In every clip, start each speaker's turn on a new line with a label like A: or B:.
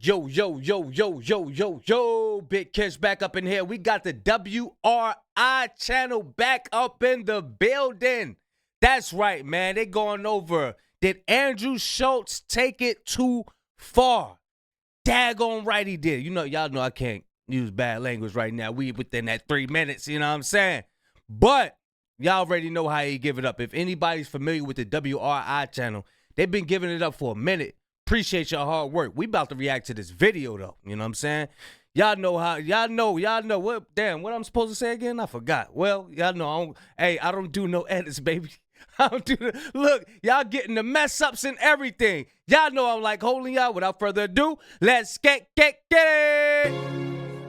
A: Yo, yo, yo, yo, yo, yo, yo. Big Kish back up in here. We got the WRI channel back up in the building. That's right, man. They going over. Did Andrew Schultz take it too far? Daggone right he did. You know, y'all know I can't use bad language right now. We within that 3 minutes, you know what I'm saying? But y'all already know how he give it up. If anybody's familiar with the WRI channel, they've been giving it up for a minute. Appreciate your hard work. We about to react to this video though. You know what I'm saying? Y'all know how. Y'all know what? Damn, what I'm supposed to say again? I forgot. Well, y'all know. I don't do no edits, baby. I don't do the, look, y'all getting the mess ups and everything. Y'all know I'm like holding y'all. Without further ado, let's get it.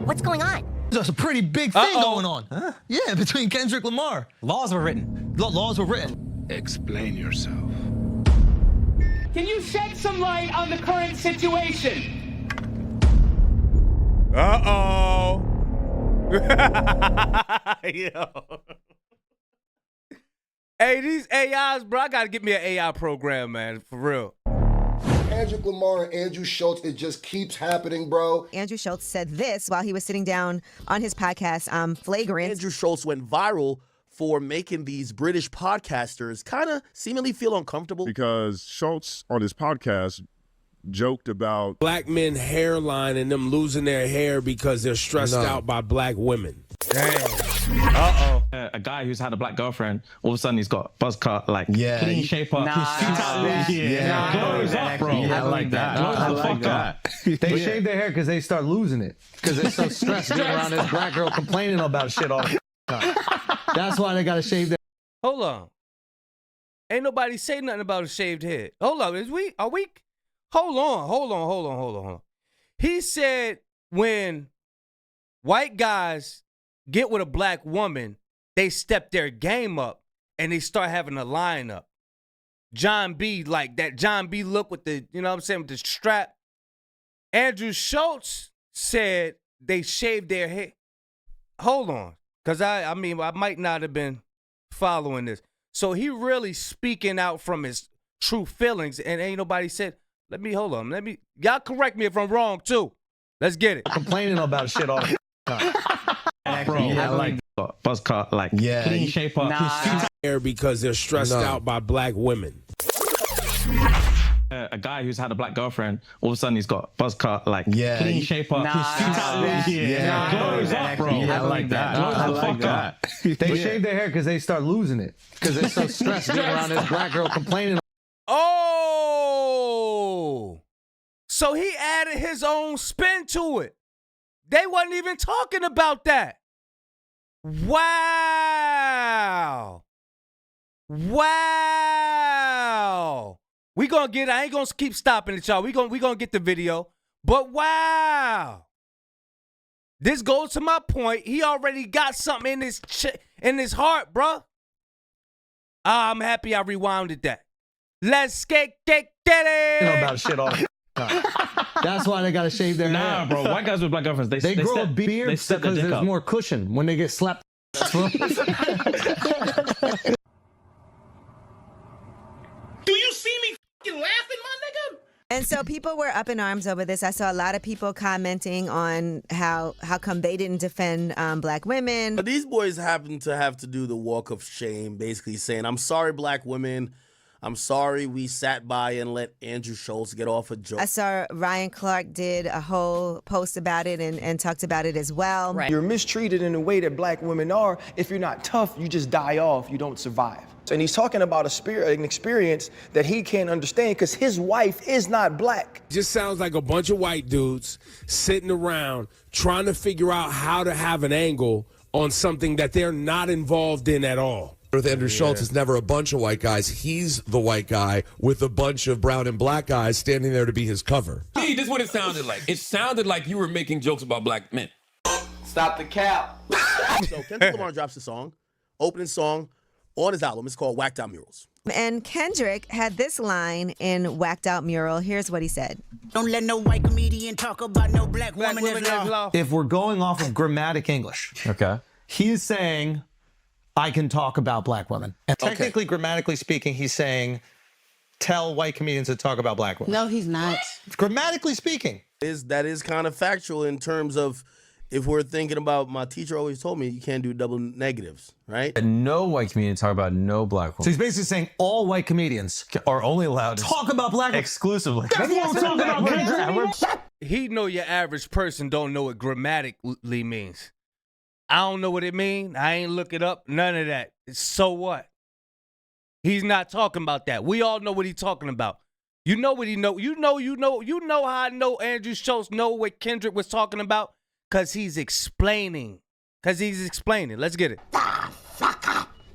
B: What's going on?
C: There's a pretty big thing going on. Huh? Yeah, between Kendrick Lamar.
D: Laws were written.
C: Laws were written.
E: Explain yourself.
F: Can you shed some light on the current situation?
A: Uh-oh. Yo. Hey, these AIs, bro, I gotta get me an AI program, man, for real.
G: Kendrick Lamar and Andrew Schultz, it just keeps happening, bro.
B: Andrew Schultz said this while he was sitting down on his podcast, Flagrant.
H: Andrew Schultz went viral for making these British podcasters kind of seemingly feel uncomfortable.
I: Because Schultz on his podcast joked about
J: black men hairline and them losing their hair because they're stressed out by black women.
A: Damn. Uh-oh.
D: A guy who's had a black girlfriend, all of a sudden he's got buzz cut, like clean shape up.
C: Glows up, bro.
D: I like that.
C: I like that. They shave their hair because they start losing it. Because they're so stressed being around this black girl complaining about shit all the time. That's why they got to shave their.
A: Hold on. Ain't nobody say nothing about a shaved head. Hold on. Are we? Hold on. He said when white guys get with a black woman, they step their game up and they start having a lineup. John B, like that John B look with the, you know what I'm saying, with the strap. Andrew Schultz said they shaved their head. Hold on. Because I might not have been following this. So he really speaking out from his true feelings, and ain't nobody said, y'all correct me if I'm wrong too. Let's get it.
C: Complaining about shit all the time. Bro,
D: I like that. Buzz cut, like clean shape up.
J: Hair because they're stressed out by black women.
D: A guy who's had a black girlfriend, all of a sudden he's got buzz cut, like clean shape up. Glows up, bro. I like that.
C: I like that. They shave their hair because they start losing it. Because they're so stressed being around this black girl complaining.
A: Oh, so he added his own spin to it. They wasn't even talking about that. Wow. I ain't gonna keep stopping it, y'all. We gonna get the video. But wow. This goes to my point. He already got something in his heart, bruh. I'm happy I rewinded that. Let's get it.
C: About shit all the time. That's why they gotta shave their hair.
D: Nah, bro. White guys with black girlfriends, they
C: grow a beard because there's more cushion when they get slapped.
F: Do you see me fucking laughing, my nigga?
B: And so people were up in arms over this. I saw a lot of people commenting on how come they didn't defend black women.
H: But these boys happen to have to do the walk of shame, basically saying, I'm sorry, black women. I'm sorry we sat by and let Andrew Schultz get off a joke.
B: I saw Ryan Clark did a whole post about it and talked about it as well.
K: Right. You're mistreated in the way that black women are. If you're not tough, you just die off. You don't survive. And he's talking about an experience that he can't understand because his wife is not black.
J: Just sounds like a bunch of white dudes sitting around trying to figure out how to have an angle on something that they're not involved in at all.
L: With Andrew Schultz, it's never a bunch of white guys. He's the white guy with a bunch of brown and black guys standing there to be his cover.
M: See, this is what it sounded like. It sounded like you were making jokes about black men.
F: Stop the cap.
H: So Kendrick Lamar drops a song, opening song on his album. It's called Whacked Out Murals.
B: And Kendrick had this line in Whacked Out Mural. Here's what he said.
N: Don't let no white comedian talk about no black woman as law.
C: If we're going off of grammatic English, okay, he is saying, I can talk about black women. And technically, grammatically speaking, he's saying, tell white comedians to talk about black women.
N: No, he's not.
C: Grammatically speaking.
H: That is kind of factual in terms of if we're thinking about, my teacher always told me you can't do double negatives, right?
E: And no white comedian talk about no black
C: So
E: women.
C: he's basically saying all white comedians
E: Are only allowed to
C: talk about black women.
E: exclusively.
C: That's what I'm talking about.
A: He know your average person don't know what grammatically means. I don't know what it means. I ain't look it up. None of that. So what? He's not talking about that. We all know what he's talking about. You know what he know. You know how I know Andrew Schultz know what Kendrick was talking about? Because he's explaining. Let's get it.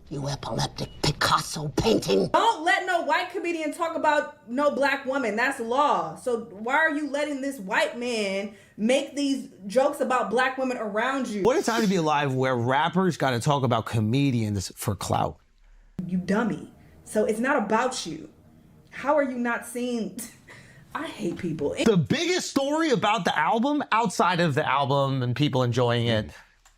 N: You epileptic Picasso painting.
O: Don't let no white comedian talk about no black woman. That's law. So why are you letting this white man make these jokes about black women around you?
C: What a time to be alive where rappers got to talk about comedians for clout.
O: You dummy. So it's not about you. How are you not seeing? I hate people.
C: The biggest story about the album, outside of the album and people enjoying it,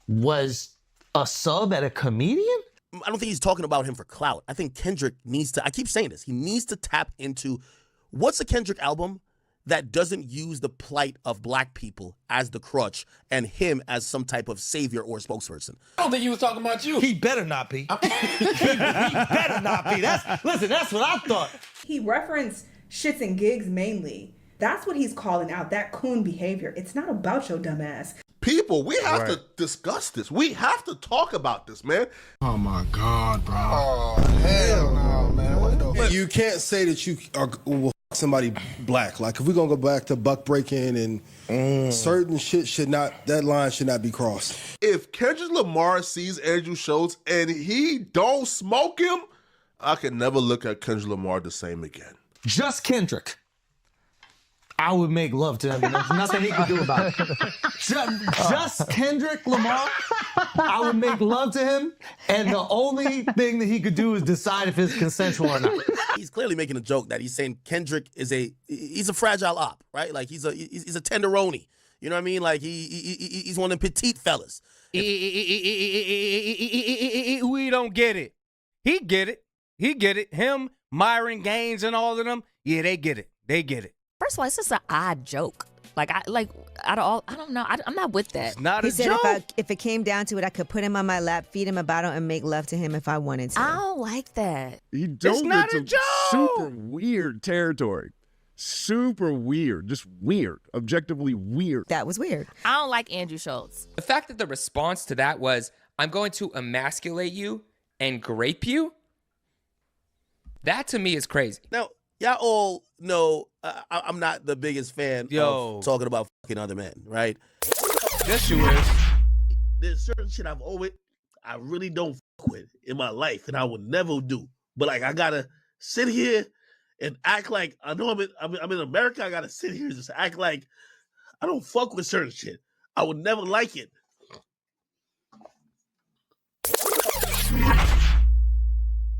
C: was a sub at a comedian?
H: I don't think he's talking about him for clout. I think Kendrick needs to, I keep saying this, he needs to tap into what's a Kendrick album that doesn't use the plight of black people as the crutch and him as some type of savior or spokesperson.
M: I don't think he was talking about you.
C: He better not be. he better not be. Listen, that's what I thought.
O: He referenced shits and gigs mainly. That's what he's calling out, that coon behavior. It's not about your dumb ass.
G: People, we have to discuss this. We have to talk about this, man.
J: Oh my God, bro.
G: Oh, hell no, man. What the
K: You can't say that you will f somebody black. Like, if we're going to go back to buck breaking and certain shit that line should not be crossed.
G: If Kendrick Lamar sees Andrew Schultz and he don't smoke him, I can never look at Kendrick Lamar the same again.
C: Just Kendrick. I would make love to him. There's nothing he could do about it. Just Kendrick Lamar, I would make love to him, and the only thing that he could do is decide if it's consensual or not.
H: He's clearly making a joke that he's saying Kendrick is he's a fragile op, right? Like he's a tenderoni. You know what I mean? Like he's one of them petite fellas.
A: We don't get it. He get it. Him, Myron Gaines, and all of them, yeah, they get it.
P: First of all, it's just an odd joke. I don't know. I'm not with that.
A: It's not
B: He
A: a
B: said
A: joke.
B: if it came down to it, I could put him on my lap, feed him a bottle, and make love to him if I wanted to.
P: I don't like that.
I: He dove
A: not a
I: into
A: joke.
I: super weird territory. Super weird. Just weird. Objectively weird.
B: That was weird.
P: I don't like Andrew Schultz.
Q: The fact that the response to that was, I'm going to emasculate you and grape you, that to me is crazy.
H: Now, y'all all know I'm not the biggest fan of talking about fucking other men, right?
A: Yes, you is.
H: There's certain shit I really don't fuck with in my life, and I would never do. But like, I gotta sit here and act like I know I'm in America. I gotta sit here and just act like I don't fuck with certain shit. I would never like it.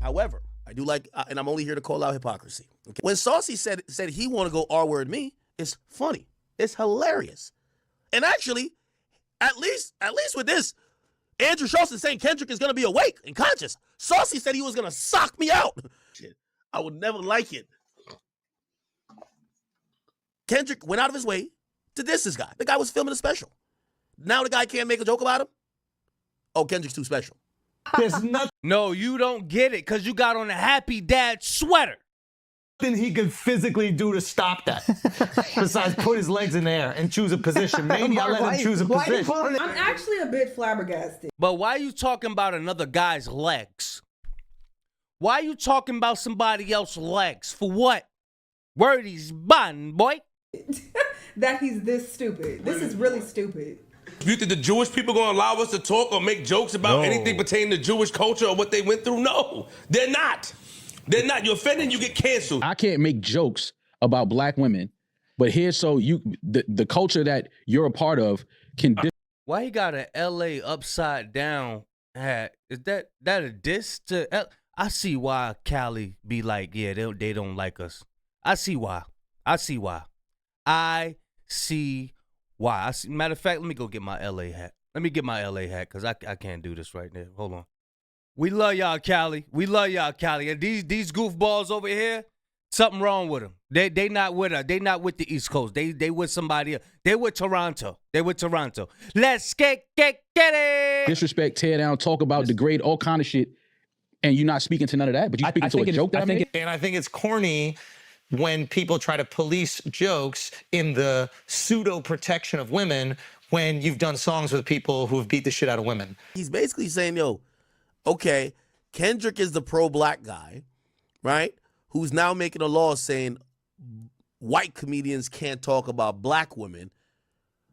H: However, I do like, and I'm only here to call out hypocrisy. Okay? When Saucy said he want to go R-word me, it's funny. It's hilarious. And actually, at least with this, Andrew Schultz is saying Kendrick is going to be awake and conscious. Saucy said he was going to sock me out. Shit, I would never like it. Kendrick went out of his way to diss this guy. The guy was filming a special. Now the guy can't make a joke about him? Oh, Kendrick's too special.
C: There's nothing.
A: No, you don't get it because you got on a Happy Dad sweater.
C: He could physically do to stop that besides put his legs in the air and choose a position. Maybe I'll let him choose a position.
O: I'm actually a bit flabbergasted.
A: But why are you talking about another guy's legs? Why are you talking about somebody else's legs? For what? Wordy's bun, boy.
O: That he's this stupid. This is really stupid.
M: You think the Jewish people gonna allow us to talk or make jokes about anything pertaining to Jewish culture or what they went through? No, they're not. They're not. You're offending, you get canceled.
R: I can't make jokes about black women, but the culture that you're a part of can.
A: Why he got an LA upside down hat? Is that a diss to? I see why Cali be like, yeah, they don't like us. I see why. Matter of fact, let me go get my LA hat. Let me get my LA hat because I can't do this right now. Hold on. We love y'all, Cali. And these goofballs over here, Something wrong with them. They not with us. They not with the East Coast. They with somebody else. They with Toronto. They with Toronto. Let's get it.
R: Disrespect, tear down, talk about, degrade, all kind of shit, and you're not speaking to none of that. But you speaking to a joke that I made.
S: And I think it's corny when people try to police jokes in the pseudo protection of women when you've done songs with people who have beat the shit out of women.
H: He's basically saying, yo, okay, Kendrick is the pro-black guy, right? Who's now making a law saying white comedians can't talk about black women.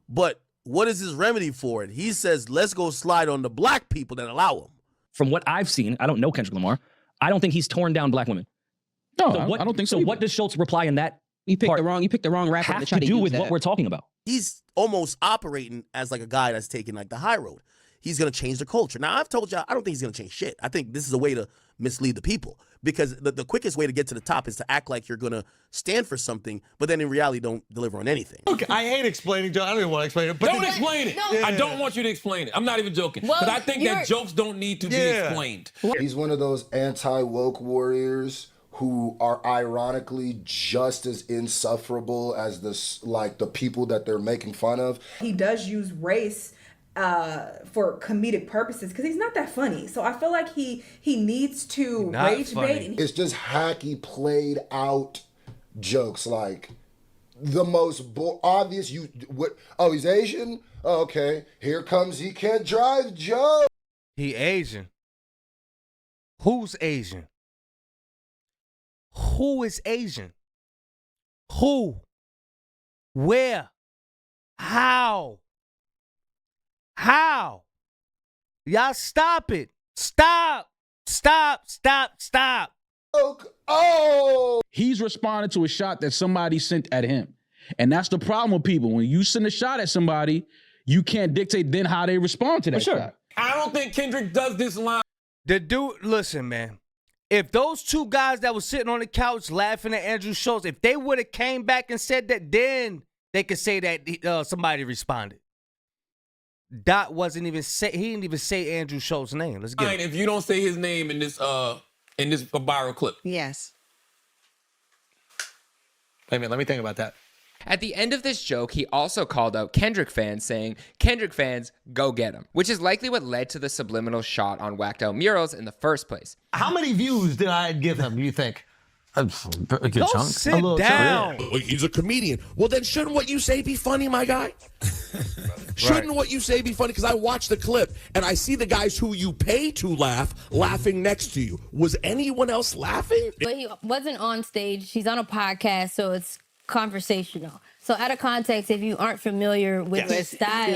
H: But what is his remedy for it? He says, let's go slide on the black people that allow him.
T: From what I've seen, I don't know Kendrick Lamar. I don't think he's torn down black women.
R: No,
T: so
R: I don't think so.
T: So what does Schultz reply in that?
U: You picked the wrong rapper
T: have to do with what we're talking about.
H: He's almost operating as like a guy that's taking like the high road. He's going to change the culture. Now, I've told y'all, I don't think he's going to change shit. I think this is a way to mislead the people because the quickest way to get to the top is to act like you're going to stand for something, but then in reality don't deliver on anything.
S: Okay, I hate explaining, John. I don't even want to explain it. But
M: Don't explain it.
S: No.
M: I don't want you to explain it. I'm not even joking. Because I think that jokes don't need to be explained.
V: He's one of those anti-woke warriors who are ironically just as insufferable as the people that they're making fun of.
O: He does use race for comedic purposes because he's not that funny. So I feel like he needs to rage bait.
V: It's just hacky, played out jokes. Like the most obvious. He's Asian. Okay, here comes he can't drive Joe.
A: He Asian. Who's Asian? Who is Asian? Who? Where? How? How? Y'all stop it. Stop.
V: Oh!
R: He's responding to a shot that somebody sent at him. And that's the problem with people. When you send a shot at somebody, you can't dictate then how they respond to that shot.
M: I don't think Kendrick does this line.
A: The dude, listen, man. If those two guys that was sitting on the couch laughing at Andrew Schultz, if they would have came back and said that, then they could say that somebody responded. Dot wasn't even say, he didn't even say Andrew Schultz's name. Let's get it.
M: If you don't say his name in this viral clip.
B: Yes.
S: Wait a minute, let me think about that.
Q: At the end of this joke, he also called out Kendrick fans, saying, Kendrick fans, go get him, which is likely what led to the subliminal shot on whacked out murals in the first place.
S: How many views did I give him, you think?
E: A good
A: Go
E: chunk.
A: sit down.
L: He's a comedian. Well, then shouldn't what you say be funny, my guy? Shouldn't what you say be funny? Because I watched the clip and I see the guys who you pay to laugh laughing next to you. Was anyone else laughing?
W: But he wasn't on stage. He's on a podcast, so it's conversational. So out of context, if you aren't familiar with his style,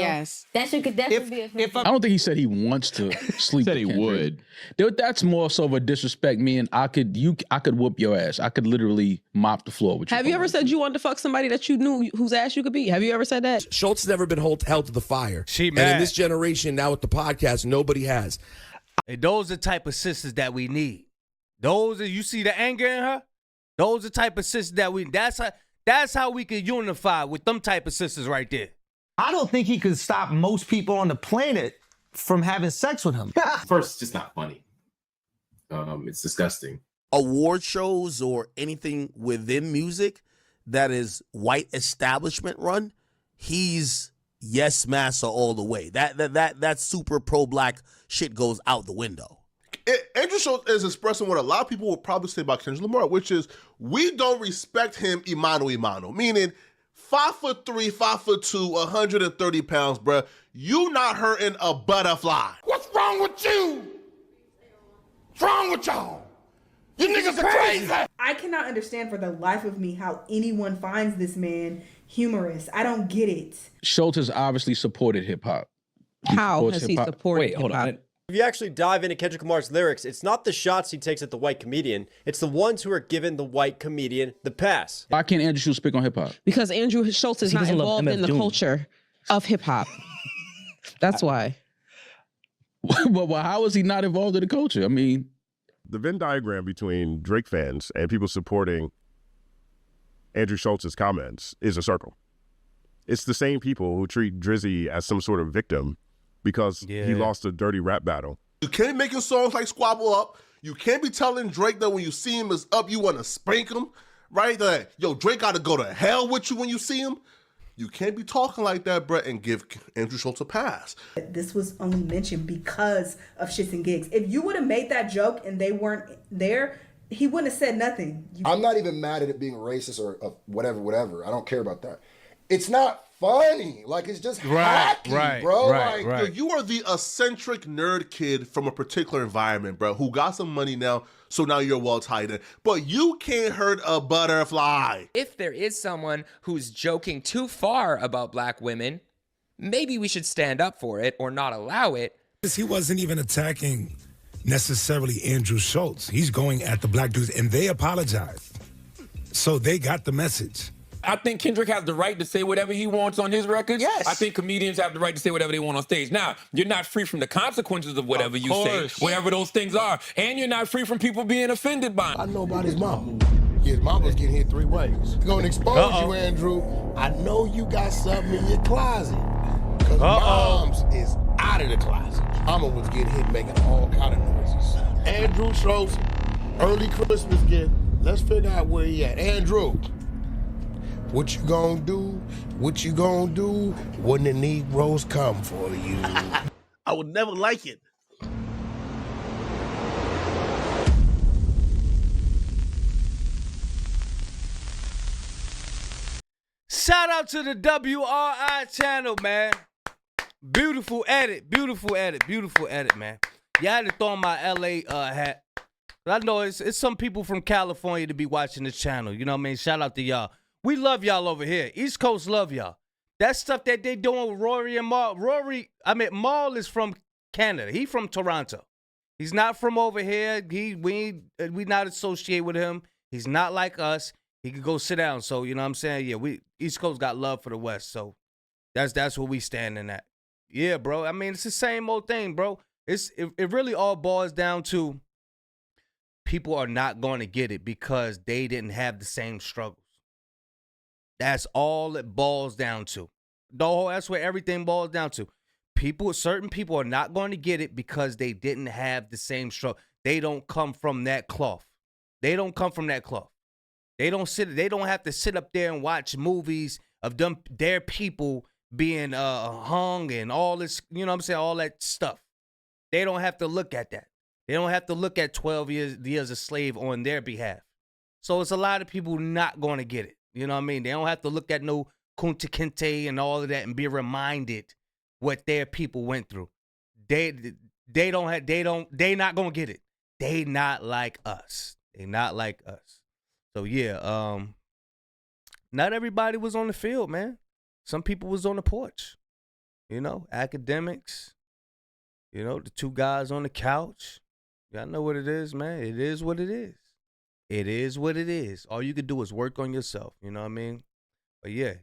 W: that could definitely be
R: I don't think he said he wants to sleep. Said he would. That's more so of a disrespect. Me and I could whoop your ass. I could literally mop the floor with you.
U: Have you ever said you wanted to fuck somebody that you knew whose ass you could beat? Have you ever said that?
L: Schultz never been held to the fire. And in this generation, now with the podcast, nobody has.
A: And those are the type of sisters that we need. You see the anger in her? Those are the type of sisters that we need. That's how we could unify with them type of sisters right there.
S: I don't think he could stop most people on the planet from having sex with him.
X: First, it's just not funny. It's disgusting.
H: Award shows or anything within music that is white establishment run, he's yes massa all the way. That super pro-black shit goes out the window.
G: Andrew Schultz is expressing what a lot of people would probably say about Kendrick Lamar, which is we don't respect him imano, meaning 5'3", 5'2", 130 pounds, bruh. You not hurting a butterfly.
Y: What's wrong with you? What's wrong with y'all? You niggas are crazy.
O: I cannot understand for the life of me how anyone finds this man humorous. I don't get it.
R: Schultz has obviously supported hip hop.
U: How has he supported hip hop?
Z: If you actually dive into Kendrick Lamar's lyrics, it's not the shots he takes at the white comedian. It's the ones who are giving the white comedian the pass.
R: Why can't Andrew Schultz speak on hip hop?
U: Because Andrew Schultz is not involved in the culture of hip hop. That's why.
R: Well, how is he not involved in the culture? I mean,
I: the Venn diagram between Drake fans and people supporting Andrew Schultz's comments is a circle. It's the same people who treat Drizzy as some sort of victim because he lost a dirty rap battle.
G: You can't be making songs like Squabble Up. You can't be telling Drake that when you see him is up, you want to spank him. right? Like, yo, Drake got to go to hell with you when you see him. You can't be talking like that, bro, and give Andrew Schultz a pass.
O: This was only mentioned because of shits and gigs. If you would have made that joke and they weren't there, he wouldn't have said nothing.
V: I'm not even mad at it being racist or whatever. I don't care about that. It's not funny. Like, it's just hacky, bro.
G: Yo, you are the eccentric nerd kid from a particular environment, bro, who got some money now, so now you're well tied in. But you can't hurt a butterfly.
Q: If there is someone who's joking too far about black women, maybe we should stand up for it or not allow it.
D: He wasn't even attacking necessarily Andrew Schultz. He's going at the black dudes, and they apologized. So they got the message.
F: I think Kendrick has the right to say whatever he wants on his records.
S: Yes.
F: I think comedians have the right to say whatever they want on stage. Now, you're not free from the consequences of whatever you say, whatever those things are. And you're not free from people being offended by it.
Y: I know about his mama. His mama's getting hit 3 ways. Gonna expose you, Andrew. I know you got something in your closet. Because mom's is out of the closet. Mama was getting hit making all kind of noises. Andrew Schultz, early Christmas gift. Let's figure out where he at. Andrew. What you gonna do? What you gonna do when the Negroes come for you?
H: I would never like it.
A: Shout out to the WRI channel, man. Beautiful edit, man. Yeah, I had to throw on my LA hat. But I know it's some people from California to be watching this channel. You know what I mean? Shout out to y'all. We love y'all over here. East Coast love y'all. That stuff that they doing with Rory and Maul. Maul is from Canada. He from Toronto. He's not from over here. We not associate with him. He's not like us. He could go sit down. So, you know what I'm saying? Yeah, we East Coast got love for the West. So that's where we standing at. Yeah, bro. I mean, it's the same old thing, bro. It really all boils down to people are not going to get it because they didn't have the same struggles. That's all it boils down to. That's where everything boils down to. Certain people are not going to get it because they didn't have the same struggle. They don't come from that cloth. They don't have to sit up there and watch movies of their people being hung and all this, you know what I'm saying, all that stuff. They don't have to look at that. They don't have to look at 12 years a slave on their behalf. So it's a lot of people not going to get it. You know what I mean? They don't have to look at no Kunta Kinte and all of that and be reminded what their people went through. They not gonna get it. They not like us. So yeah, not everybody was on the field, man. Some people was on the porch. You know, academics. You know, the 2 guys on the couch. Y'all know what it is, man. It is what it is. It is what it is. All you can do is work on yourself. You know what I mean? But yeah,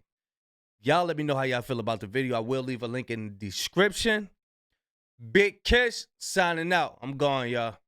A: y'all let me know how y'all feel about the video. I will leave a link in the description. Big Kiss signing out. I'm gone, y'all.